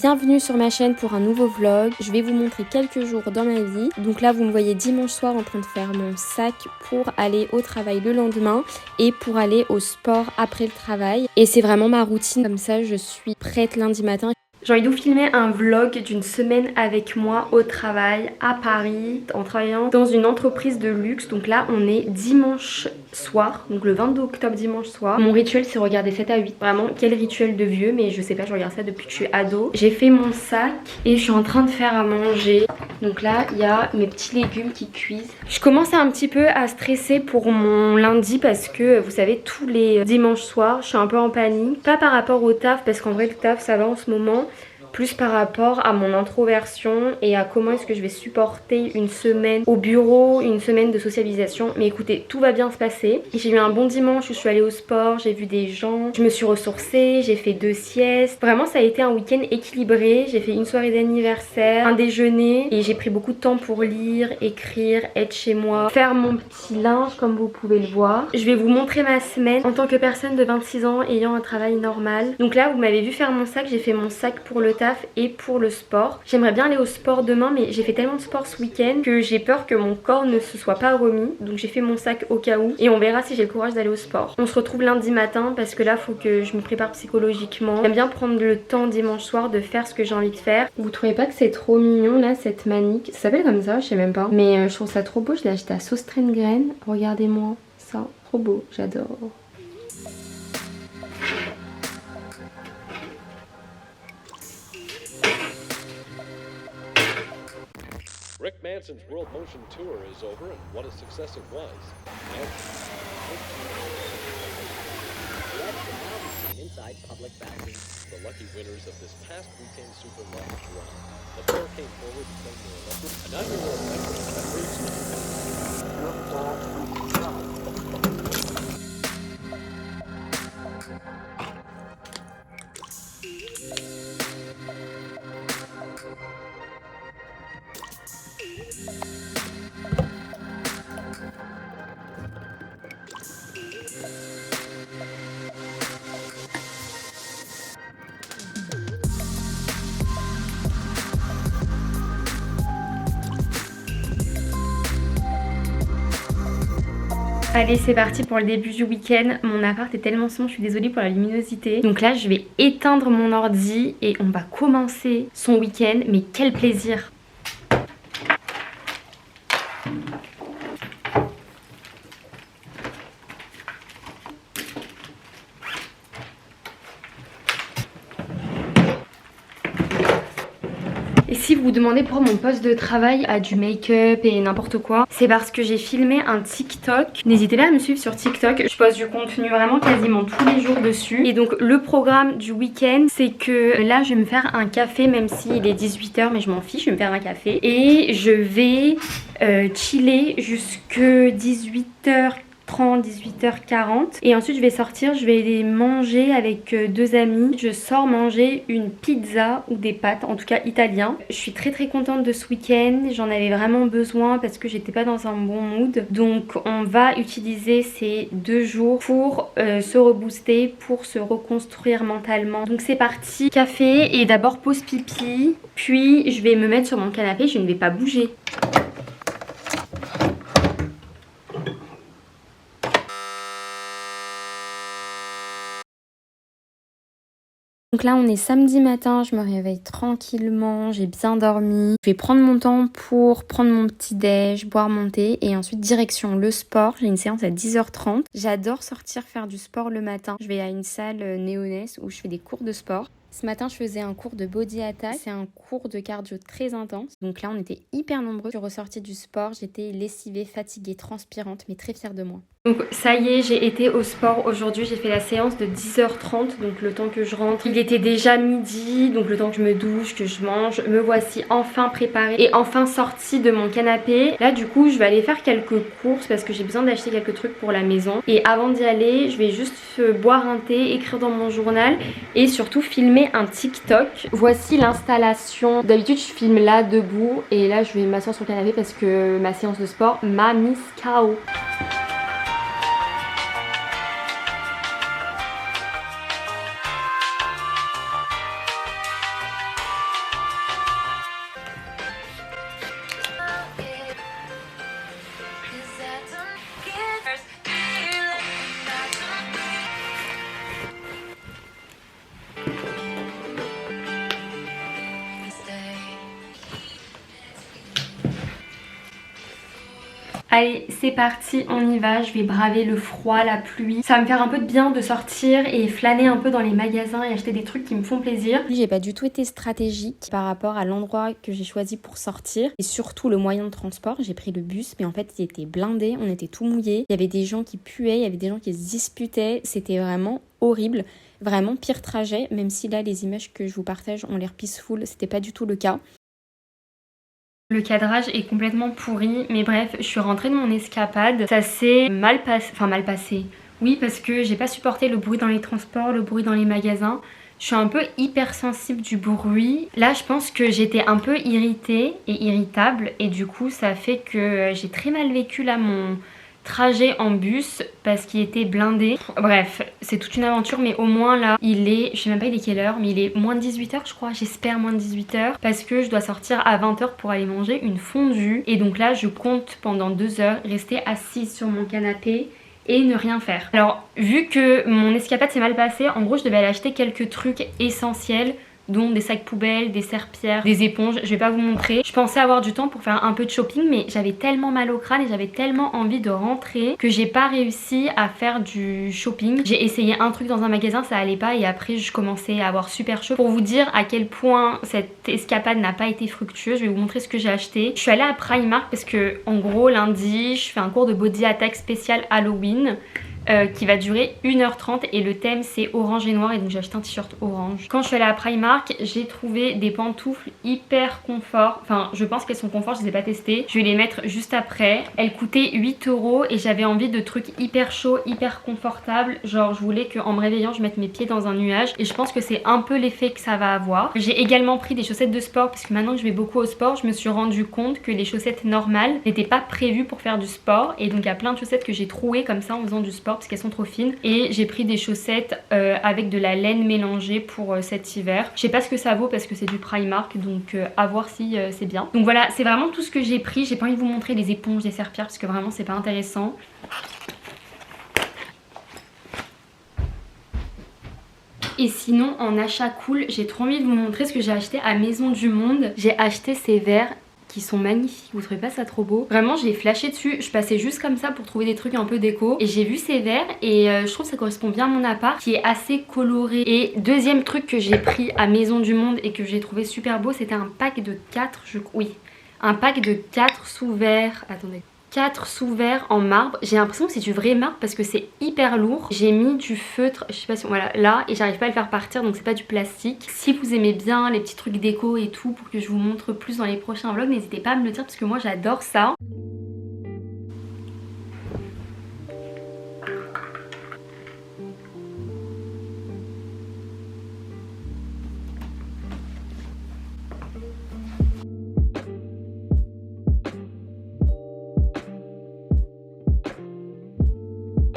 Bienvenue sur ma chaîne pour un nouveau vlog. Je vais vous montrer quelques jours dans ma vie. Donc là vous me voyez dimanche soir en train de faire mon sac pour aller au travail le lendemain et pour aller au sport après le travail. Et c'est vraiment ma routine, comme ça je suis prête lundi matin. J'ai envie de vous filmer un vlog d'une semaine avec moi au travail à Paris en travaillant dans une entreprise de luxe. Donc là on est dimanche soir, donc le 22 octobre dimanche soir. Mon rituel c'est regarder 7 à 8. Vraiment quel rituel de vieux, mais je sais pas, je regarde ça depuis que je suis ado. J'ai fait mon sac et je suis en train de faire à manger. Donc là il y a mes petits légumes qui cuisent. Je commence un petit peu à stresser pour mon lundi parce que vous savez tous les dimanches soirs je suis un peu en panique. Pas par rapport au taf parce qu'en vrai le taf ça va en ce moment. Plus par rapport à mon introversion et à comment est-ce que je vais supporter une semaine au bureau, une semaine de socialisation. Mais écoutez, tout va bien se passer. J'ai eu un bon dimanche où je suis allée au sport, j'ai vu des gens, je me suis ressourcée, j'ai fait 2 siestes. Vraiment ça a été un week-end équilibré. J'ai fait une soirée d'anniversaire, un déjeuner et j'ai pris beaucoup de temps pour lire, écrire, être chez moi, faire mon petit linge comme vous pouvez le voir. Je vais vous montrer ma semaine en tant que personne de 26 ans ayant un travail normal. Donc là vous m'avez vu faire mon sac, j'ai fait mon sac pour le taf et pour le sport. J'aimerais bien aller au sport demain mais j'ai fait tellement de sport ce week-end que j'ai peur que mon corps ne se soit pas remis. Donc j'ai fait mon sac au cas où et on verra si j'ai le courage d'aller au sport. On se retrouve lundi matin parce que là faut que je me prépare psychologiquement. J'aime bien prendre le temps dimanche soir de faire ce que j'ai envie de faire. Vous trouvez pas que c'est trop mignon là cette manique? Ça s'appelle comme ça, je sais même pas. Mais je trouve ça trop beau, je l'ai acheté à Sauce Train Grain. Regardez-moi ça, trop beau, j'adore. Rick Manson's World Motion Tour is over, and what a success it was. Inside public baths. The lucky winners of this past weekend Super Large Run. The pair came forward to claim their electric. An underworld Allez c'est parti pour le début du week-end. Mon appart est tellement sombre, je suis désolée pour la luminosité. Donc là je vais éteindre mon ordi et on va commencer son week-end. Mais quel plaisir! Et si vous vous demandez pourquoi mon poste de travail a du make-up et n'importe quoi, c'est parce que j'ai filmé un TikTok. N'hésitez pas à me suivre sur TikTok, je poste du contenu vraiment quasiment tous les jours dessus. Et donc le programme du week-end, c'est que là je vais me faire un café, même s'il est 18 h, mais je m'en fiche, je vais me faire un café. Et je vais chiller jusque 18 h 18 h 40 et ensuite je vais sortir, je vais manger avec 2 amis. Je sors manger une pizza ou des pâtes, en tout cas italien. Je suis très contente de ce week-end, j'en avais vraiment besoin parce que j'étais pas dans un bon mood. Donc on va utiliser ces 2 jours pour se rebooster, pour se reconstruire mentalement. Donc c'est parti, café et d'abord pause pipi, puis je vais me mettre sur mon canapé, je ne vais pas bouger. Donc là on est samedi matin, je me réveille tranquillement, j'ai bien dormi. Je vais prendre mon temps pour prendre mon petit déj, boire mon thé et ensuite direction le sport. J'ai une séance à 10 h 30. J'adore sortir faire du sport le matin. Je vais à une salle néonesse où je fais des cours de sport. Ce matin, je faisais un cours de body attack. C'est un cours de cardio très intense. Donc là, on était hyper nombreux. Je suis ressortie du sport. J'étais lessivée, fatiguée, transpirante, mais très fière de moi. Donc ça y est, j'ai été au sport aujourd'hui. J'ai fait la séance de 10 h 30. Donc le temps que je rentre. Il était déjà midi. Donc le temps que je me douche, que je mange. Me voici enfin préparée et enfin sortie de mon canapé. Là, du coup, je vais aller faire quelques courses parce que j'ai besoin d'acheter quelques trucs pour la maison. Et avant d'y aller, je vais juste boire un thé, écrire dans mon journal et surtout filmer un TikTok. Voici l'installation. D'habitude je filme là debout et là je vais m'asseoir sur le canapé parce que ma séance de sport m'a mise KO. Allez, c'est parti, on y va, je vais braver le froid, la pluie. Ça va me faire un peu de bien de sortir et flâner un peu dans les magasins et acheter des trucs qui me font plaisir. J'ai pas du tout été stratégique par rapport à l'endroit que j'ai choisi pour sortir et surtout le moyen de transport. J'ai pris le bus, mais en fait il était blindé, on était tout mouillés. Il y avait des gens qui puaient, il y avait des gens qui se disputaient, c'était vraiment horrible. Vraiment pire trajet, même si là les images que je vous partage ont l'air peaceful, c'était pas du tout le cas. Le cadrage est complètement pourri, mais bref, je suis rentrée de mon escapade. Ça s'est mal passé. Oui, parce que j'ai pas supporté le bruit dans les transports, le bruit dans les magasins. Je suis un peu hypersensible du bruit. Là, je pense que j'étais un peu irritée et irritable. Et du coup, ça fait que j'ai très mal vécu là mon trajet en bus parce qu'il était blindé. Bref, c'est toute une aventure, mais au moins là, il est, je sais même pas il est quelle heure, mais il est moins de 18h je crois, j'espère moins de 18h, parce que je dois sortir à 20h pour aller manger une fondue. Et donc là, je compte pendant 2 heures rester assise sur mon canapé et ne rien faire. Alors, vu que mon escapade s'est mal passée, en gros, je devais aller acheter quelques trucs essentiels, dont des sacs poubelles, des serpillères, des éponges. Je vais pas vous montrer. Je pensais avoir du temps pour faire un peu de shopping, mais j'avais tellement mal au crâne et j'avais tellement envie de rentrer que j'ai pas réussi à faire du shopping. J'ai essayé un truc dans un magasin, ça allait pas, et après je commençais à avoir super chaud. Pour vous dire à quel point cette escapade n'a pas été fructueuse, je vais vous montrer ce que j'ai acheté. Je suis allée à Primark parce que en gros lundi je fais un cours de body attack spécial Halloween. Qui va durer 1h30 et le thème c'est orange et noir, et donc j'ai acheté un t-shirt orange. Quand je suis allée à Primark, j'ai trouvé des pantoufles hyper confort, enfin je pense qu'elles sont confort, je les ai pas testées, je vais les mettre juste après. Elles coûtaient 8 € et j'avais envie de trucs hyper chauds, hyper confortables, genre je voulais qu'en me réveillant je mette mes pieds dans un nuage, et je pense que c'est un peu l'effet que ça va avoir. J'ai également pris des chaussettes de sport parce que maintenant que je vais beaucoup au sport, je me suis rendu compte que les chaussettes normales n'étaient pas prévues pour faire du sport, et donc il y a plein de chaussettes que j'ai trouées comme ça en faisant du sport parce qu'elles sont trop fines, et j'ai pris des chaussettes avec de la laine mélangée pour cet hiver. Je sais pas ce que ça vaut parce que c'est du Primark, donc à voir si c'est bien. Donc voilà, c'est vraiment tout ce que j'ai pris. J'ai pas envie de vous montrer les éponges, les serpillères parce que vraiment c'est pas intéressant. Et sinon en achat cool, j'ai trop envie de vous montrer ce que j'ai acheté à Maison du Monde. J'ai acheté ces verres qui sont magnifiques, vous trouvez pas ça trop beau? Vraiment j'ai flashé dessus, je passais juste comme ça pour trouver des trucs un peu déco et j'ai vu ces verres et je trouve que ça correspond bien à mon appart qui est assez coloré. Et deuxième truc que j'ai pris à Maison du Monde et que j'ai trouvé super beau, c'était un pack de 4, un pack de 4 sous-verres, attendez, 4 sous-verres en marbre. J'ai l'impression que c'est du vrai marbre parce que c'est hyper lourd. J'ai mis du feutre, je sais pas si, voilà, là, et j'arrive pas à le faire partir, donc c'est pas du plastique. Si vous aimez bien les petits trucs déco et tout, pour que je vous montre plus dans les prochains vlogs, n'hésitez pas à me le dire parce que moi j'adore ça.